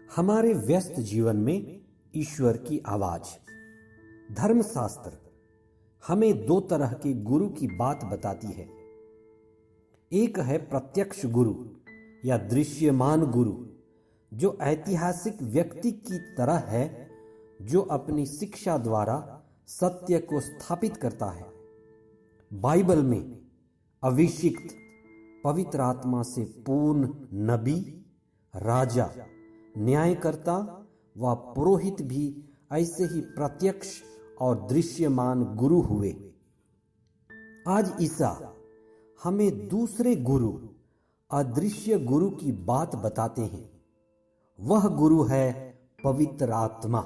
हमारे व्यस्त जीवन में ईश्वर की आवाज। धर्मशास्त्र हमें दो तरह के गुरु की बात बताती है। एक है प्रत्यक्ष गुरु या दृश्यमान गुरु, जो ऐतिहासिक व्यक्ति की तरह है, जो अपनी शिक्षा द्वारा सत्य को स्थापित करता है। बाइबल में अभिषिक्त, पवित्र आत्मा से पूर्ण नबी, राजा, न्यायकर्ता व पुरोहित भी ऐसे ही प्रत्यक्ष और दृश्यमान गुरु हुए। आज ईसा हमें दूसरे गुरु, अदृश्य गुरु की बात बताते हैं। वह गुरु है पवित्र आत्मा,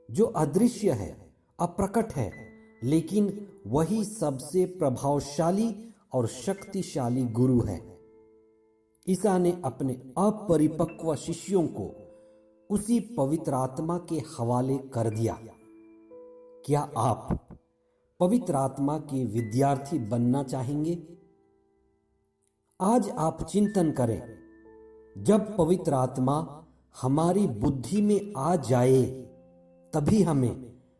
जो अदृश्य है, अप्रकट है, लेकिन वही सबसे प्रभावशाली और शक्तिशाली गुरु है। ईसा ने अपने अपरिपक्व शिष्यों को उसी पवित्र आत्मा के हवाले कर दिया। क्या आप पवित्र आत्मा के विद्यार्थी बनना चाहेंगे? आज आप चिंतन करें, जब पवित्र आत्मा हमारी बुद्धि में आ जाए तभी हमें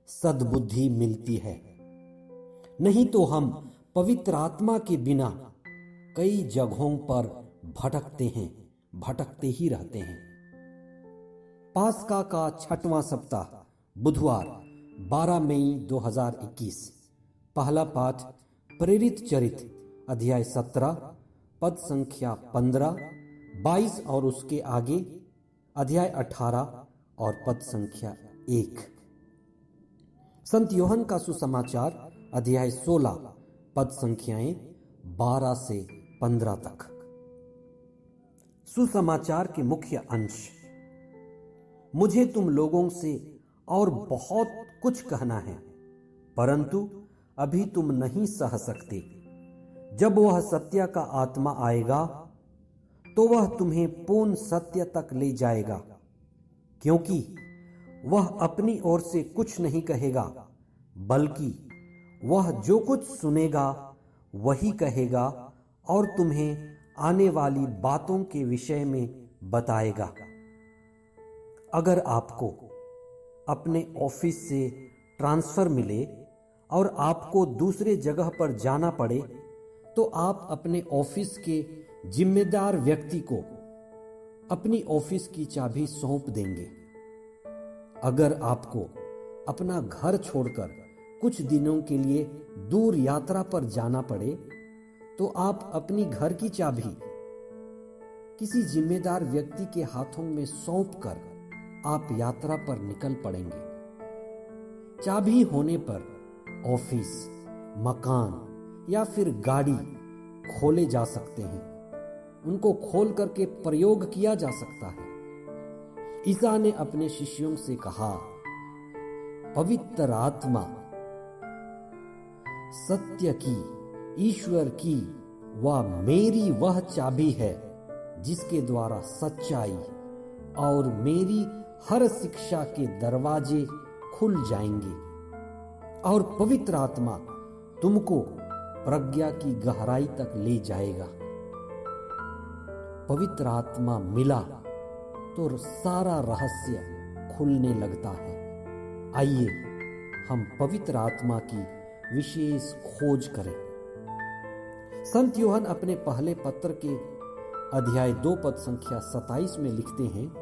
सद्बुद्धि मिलती है, नहीं तो हम पवित्र आत्मा के बिना कई जगहों पर भटकते ही रहते हैं। पास्का का 6वां सप्ताह, बुधवार 12 मई 2021। पहला पाठ प्रेरित चरित्र अध्याय 17 पद संख्या 15, 22 और उसके आगे, अध्याय 18 और पद संख्या 1। संत यूहन्ना का सुसमाचार अध्याय 16 पद संख्याएं 12 से 15 तक। सुसमाचार के मुख्य अंश। मुझे तुम लोगों से और बहुत कुछ कहना है, परंतु अभी तुम नहीं सह सकते। जब वह सत्य का आत्मा आएगा तो वह तुम्हें पूर्ण सत्य तक ले जाएगा, क्योंकि वह अपनी ओर से कुछ नहीं कहेगा, बल्कि वह जो कुछ सुनेगा वही कहेगा और तुम्हें आने वाली बातों के विषय में बताएगा। अगर आपको अपने ऑफिस से ट्रांसफर मिले और आपको दूसरे जगह पर जाना पड़े, तो आप अपने ऑफिस के जिम्मेदार व्यक्ति को अपनी ऑफिस की चाबी सौंप देंगे। अगर आपको अपना घर छोड़कर कुछ दिनों के लिए दूर यात्रा पर जाना पड़े, तो आप अपनी घर की चाबी किसी जिम्मेदार व्यक्ति के हाथों में सौंपकर आप यात्रा पर निकल पड़ेंगे। चाबी होने पर ऑफिस, मकान या फिर गाड़ी खोले जा सकते हैं, उनको खोल करके प्रयोग किया जा सकता है। ईसा ने अपने शिष्यों से कहा, पवित्र आत्मा सत्य की, ईश्वर की व मेरी वह चाबी है, जिसके द्वारा सच्चाई और मेरी हर शिक्षा के दरवाजे खुल जाएंगे और पवित्र आत्मा तुमको प्रज्ञा की गहराई तक ले जाएगा। पवित्र आत्मा मिला तो सारा रहस्य खुलने लगता है। आइए हम पवित्र आत्मा की विशेष खोज करें। संत यूहन्ना अपने पहले पत्र के अध्याय 2 पद संख्या 27 में लिखते हैं,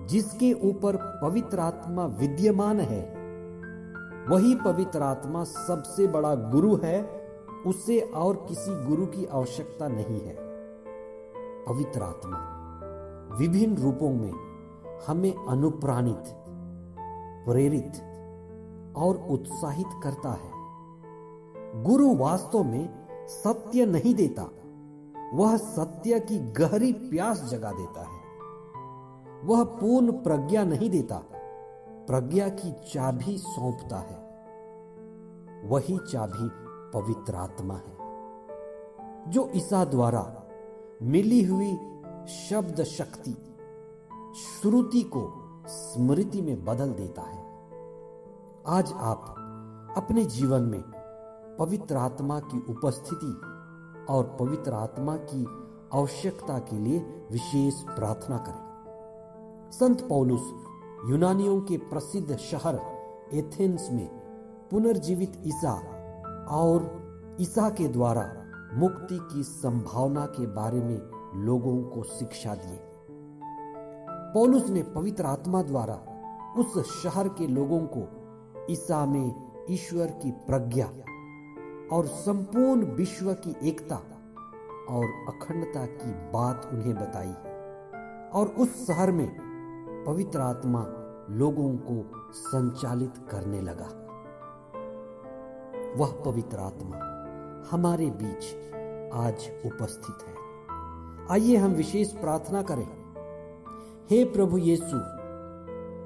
जिसके ऊपर पवित्र आत्मा विद्यमान है, वही पवित्र आत्मा सबसे बड़ा गुरु है, उससे और किसी गुरु की आवश्यकता नहीं है। पवित्र आत्मा विभिन्न रूपों में हमें अनुप्राणित, प्रेरित और उत्साहित करता है। गुरु वास्तव में सत्य नहीं देता, वह सत्य की गहरी प्यास जगा देता है। वह पूर्ण प्रज्ञा नहीं देता, प्रज्ञा की चाबी सौंपता है। वही चाबी पवित्र आत्मा है, जो ईसा द्वारा मिली हुई शब्द शक्ति, श्रुति को स्मृति में बदल देता है। आज आप अपने जीवन में पवित्र आत्मा की उपस्थिति और पवित्र आत्मा की आवश्यकता के लिए विशेष प्रार्थना करें। संत पौलुस यूनानियों के प्रसिद्ध शहर एथेंस में पुनर्जीवित ईसा और ईसा के द्वारा मुक्ति की संभावना के बारे में लोगों को शिक्षा दिए। पौलुस ने पवित्र आत्मा द्वारा उस शहर के लोगों को ईसा में ईश्वर की प्रज्ञा और संपूर्ण विश्व की एकता और अखंडता की बात उन्हें बताई और उस शहर में पवित्र आत्मा लोगों को संचालित करने लगा। वह पवित्र आत्मा हमारे बीच आज उपस्थित है। आइए हम विशेष प्रार्थना करें। हे प्रभु यीशु,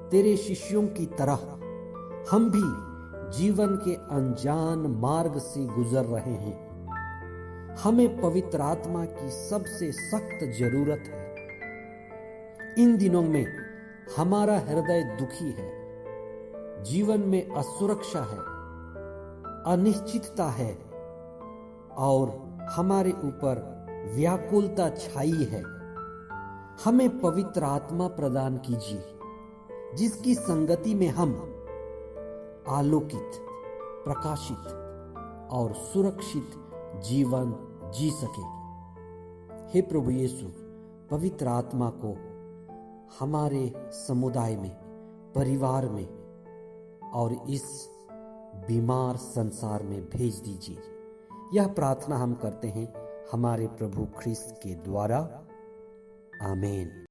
तेरे शिष्यों की तरह हम भी जीवन के अनजान मार्ग से गुजर रहे हैं। हमें पवित्र आत्मा की सबसे सख्त जरूरत है। इन दिनों में हमारा हृदय दुखी है, जीवन में असुरक्षा है, अनिश्चितता है और हमारे ऊपर व्याकुलता छाई है। हमें पवित्र आत्मा प्रदान कीजिए, जिसकी संगति में हम आलोकित, प्रकाशित और सुरक्षित जीवन जी सके। हे प्रभु यीशु, पवित्र आत्मा को हमारे समुदाय में, परिवार में और इस बीमार संसार में भेज दीजिए। यह प्रार्थना हम करते हैं हमारे प्रभु ख्रिस्त के द्वारा। आमीन।